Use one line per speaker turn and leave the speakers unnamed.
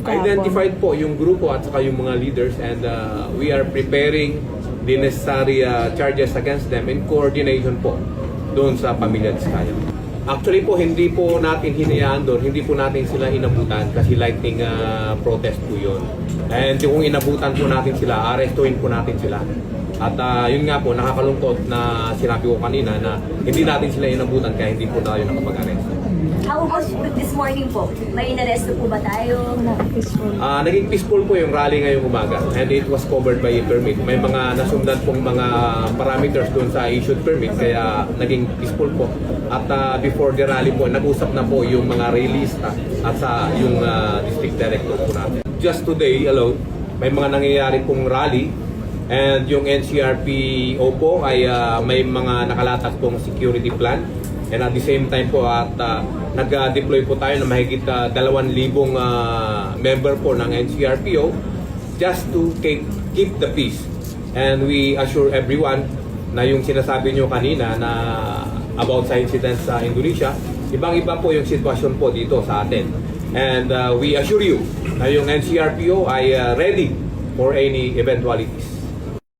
Identified po yung grupo at saka yung mga leaders, and we are preparing the necessary charges against them in coordination po doon sa Pamilya Diskaya. Actually po, hindi po natin hinayaan doon, hindi po natin sila inabutan kasi lightning protest po yun. And kung inabutan po natin sila, arestuin po natin sila. At yun nga po, nakakalungkot na sinabi ko kanina na hindi natin sila inabutan kaya hindi po tayo nakapag-arrest.
How was this morning po? May inaresto po ba tayo?
Naging peaceful po yung rally ngayong umaga, and it was covered by a permit. May mga nasundan pong mga parameters doon sa issued permit, kaya naging peaceful po. At before the rally po, nag-usap na po yung mga realista at sa yung district director po natin. Just today alone, may mga nangyayari pong rally, and yung NCRPO po ay may mga nakalatas pong security plan. And at the same time po at nag-deploy po tayo ng mahigit 2,000 member po ng NCRPO just to keep the peace. And we assure everyone na yung sinasabi nyo kanina na about sa incidents sa Indonesia, ibang-iba po yung sitwasyon po dito sa atin. And we assure you na yung NCRPO ay ready for any eventualities.